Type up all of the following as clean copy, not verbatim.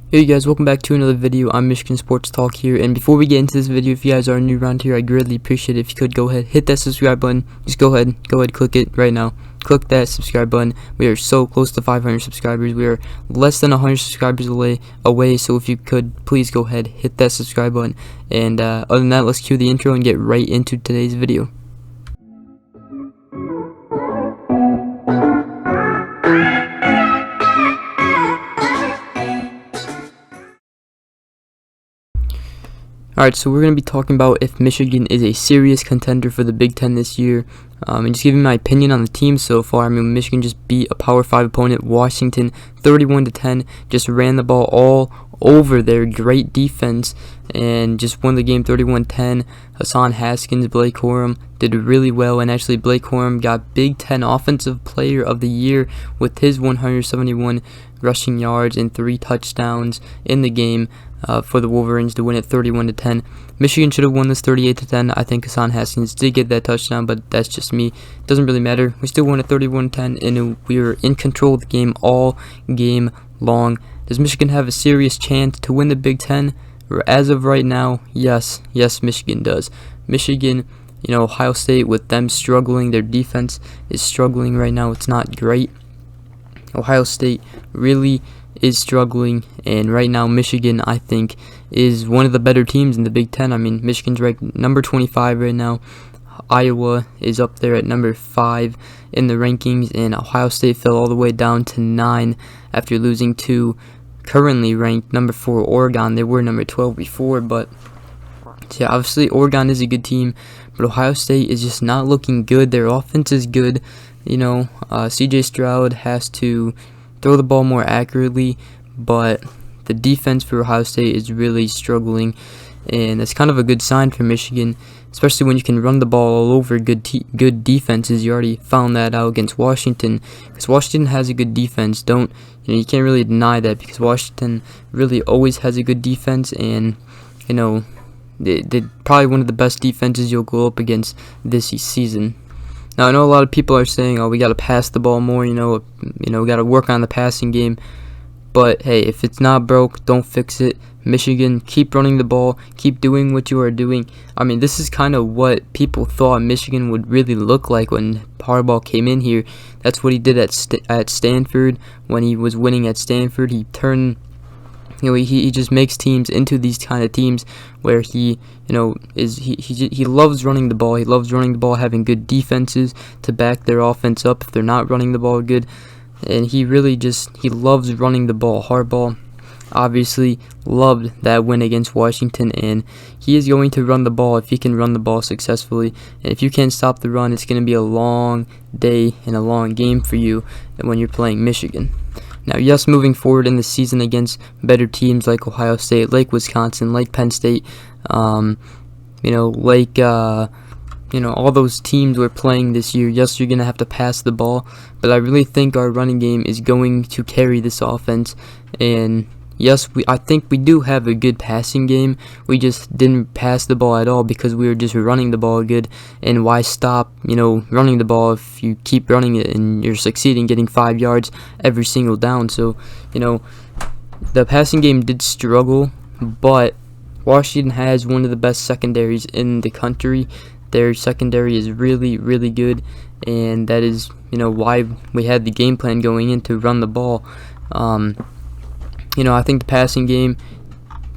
Hey guys, welcome back to another video. I'm Michigan Sports Talk here, and before we get into this video, if you guys are new around here, I greatly appreciate it if you could go ahead, hit that subscribe button. Just go ahead, click it right now. Click that subscribe button. We are so close to 500 subscribers. We are less than 100 subscribers away. So if you could, please go ahead, hit that subscribe button. And other than that, let's cue the intro and get right into today's video. Alright, so we're going to be talking about if Michigan is a serious contender for the Big Ten this year, and just giving my opinion on the team so far. I mean, Michigan just beat a Power 5 opponent, Washington, 31-10, just ran the ball all over their great defense, and just won the game 31-10. Hassan Haskins, Blake Corum did really well, and actually Blake Corum got Big Ten Offensive Player of the Year with his 171 rushing yards and 3 touchdowns in the game. For the Wolverines to win it 31-10. Michigan should have won this 38-10. I think Hassan Haskins did get that touchdown, but that's just me. It doesn't really matter. We still won it 31-10, and we were in control of the game all game long. Does Michigan have a serious chance to win the Big Ten? As of right now, yes, Michigan does. Michigan, Ohio State, with them struggling, their defense is struggling right now. It's not great. Ohio State really is struggling, and right now Michigan, I think, is one of the better teams in the Big Ten. I mean, Michigan's ranked number 25 right now. Iowa is up there at number 5 in the rankings, and Ohio State fell all the way down to 9 after losing to currently ranked number 4 Oregon. They were number 12 before, but yeah, obviously Oregon is a good team, but Ohio State is just not looking good. Their offense is good. CJ Stroud has to throw the ball more accurately, but the defense for Ohio State is really struggling, and that's kind of a good sign for Michigan, especially when you can run the ball all over good defenses. You already found that out against Washington, because Washington has a good defense. You can't really deny that, because Washington really always has a good defense, and they're probably one of the best defenses you'll go up against this season. Now, I know a lot of people are saying, oh, we got to pass the ball more, we got to work on the passing game. But, hey, if it's not broke, don't fix it. Michigan, keep running the ball. Keep doing what you are doing. I mean, this is kind of what people thought Michigan would really look like when Harbaugh came in here. That's what he did at Stanford. When he was winning at Stanford, he turned... he just makes teams into these kind of teams where he loves running the ball. He loves running the ball, having good defenses to back their offense up if they're not running the ball good. And he loves running the ball. Harbaugh obviously loved that win against Washington, and he is going to run the ball if he can run the ball successfully. And if you can't stop the run, it's going to be a long day and a long game for you when you're playing Michigan. Now, yes, moving forward in the season against better teams like Ohio State, like Wisconsin, like Penn State, all those teams we're playing this year, yes, you're going to have to pass the ball, but I really think our running game is going to carry this offense. And yes, I think we do have a good passing game. We just didn't pass the ball at all because we were just running the ball good. And why stop, running the ball if you keep running it and you're succeeding, getting 5 yards every single down? So, the passing game did struggle, but Washington has one of the best secondaries in the country. Their secondary is really, really good, and that is, why we had the game plan going in to run the ball. I think the passing game,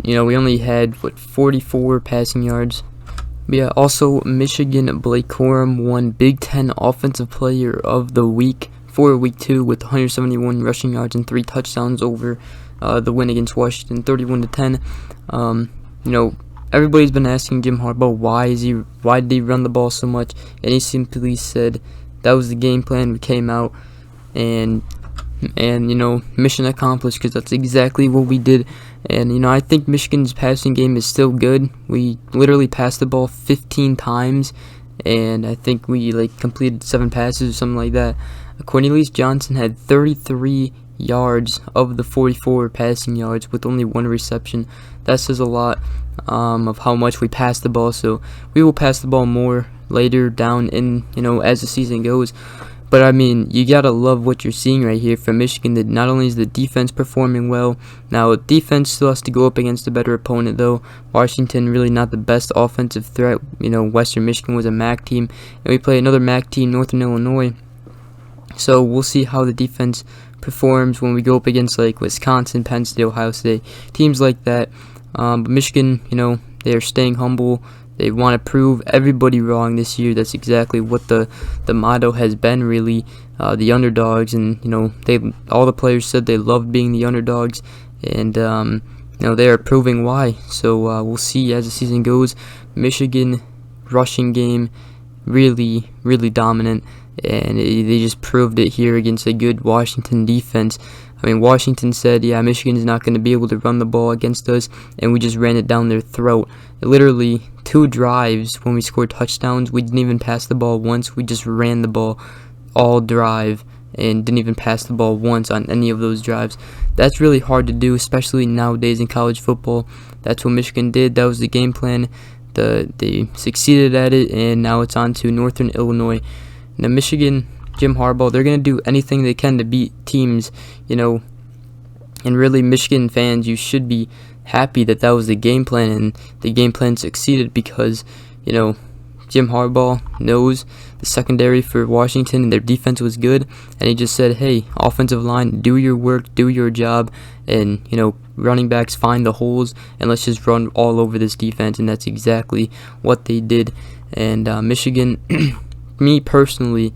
we only had, 44 passing yards. But yeah, also, Michigan, Blake Corum won Big Ten Offensive Player of the Week for Week 2 with 171 rushing yards and 3 touchdowns over the win against Washington, 31-10. Everybody's been asking Jim Harbaugh why did he run the ball so much, and he simply said that was the game plan. We came out and mission accomplished, because that's exactly what we did. And I think Michigan's passing game is still good. We literally passed the ball 15 times, and I think we completed 7 passes or something like that. Cornelius Johnson had 33 yards of the 44 passing yards with only 1 reception. That says a lot of how much we passed the ball. So we will pass the ball more later down in as the season goes. But I mean, you gotta love what you're seeing right here from Michigan. That not only is the defense performing well, now defense still has to go up against a better opponent though. Washington really not the best offensive threat. Western Michigan was a MAC team, and we play another MAC team, Northern Illinois. So we'll see how the defense performs when we go up against like Wisconsin, Penn State, Ohio State, teams like that. But Michigan, they are staying humble. They want to prove everybody wrong this year. That's exactly what the motto has been, really. The underdogs, and all the players said they loved being the underdogs, and they are proving why. So we'll see as the season goes. Michigan rushing game really, really dominant, and they just proved it here against a good Washington defense. I mean, Washington said, yeah, Michigan is not going to be able to run the ball against us, and we just ran it down their throat. Literally 2 drives when we scored touchdowns, we didn't even pass the ball once. We just ran the ball all drive and didn't even pass the ball once on any of those drives. That's really hard to do, especially nowadays in college football. That's what Michigan did. That was the game plan. They succeeded at it, and now it's on to Northern Illinois. Now, Michigan, Jim Harbaugh, they're going to do anything they can to beat teams, and really, Michigan fans, you should be happy that that was the game plan, and the game plan succeeded because, Jim Harbaugh knows the secondary for Washington, and their defense was good, and he just said, hey, offensive line, do your work, do your job, and, running backs, find the holes, and let's just run all over this defense, and that's exactly what they did. And Michigan, me personally,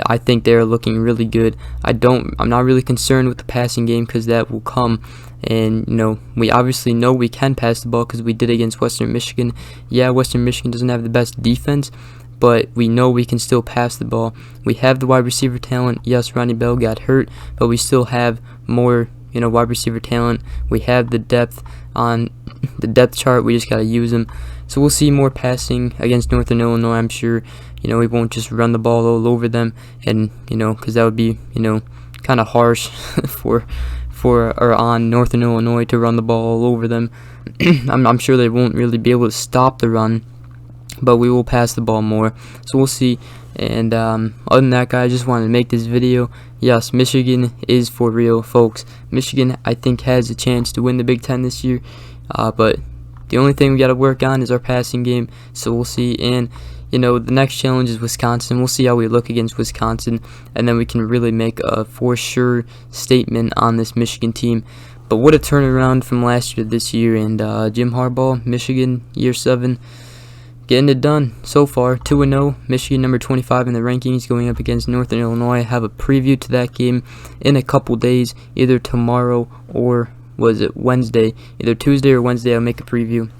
I think they're looking really good. I'm not really concerned with the passing game because that will come. And, we obviously know we can pass the ball because we did against Western Michigan. Yeah, Western Michigan doesn't have the best defense, but we know we can still pass the ball. We have the wide receiver talent. Yes, Ronnie Bell got hurt, but we still have more, wide receiver talent. We have the depth on the depth chart. We just got to use them. So we'll see more passing against Northern Illinois, I'm sure. We won't just run the ball all over them, and, because that would be, kind of harsh on Northern Illinois to run the ball all over them. I'm sure they won't really be able to stop the run, but we will pass the ball more. So we'll see. And other than that, guys, I just wanted to make this video. Yes, Michigan is for real, folks. Michigan, I think, has a chance to win the Big Ten this year, but the only thing we got to work on is our passing game. So we'll see. And the next challenge is Wisconsin. We'll see how we look against Wisconsin, and then we can really make a for sure statement on this Michigan team. But what a turnaround from last year to this year. And Jim Harbaugh, Michigan, year 7, getting it done so far. 2-0. Michigan number 25 in the rankings, going up against Northern Illinois. I have a preview to that game in a couple days, either tomorrow or was it Wednesday? Either Tuesday or Wednesday, I'll make a preview.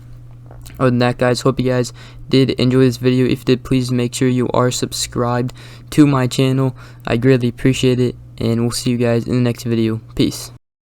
Other than that, guys, hope you guys did enjoy this video. If you did, please make sure you are subscribed to my channel. I greatly appreciate it, and we'll see you guys in the next video. Peace.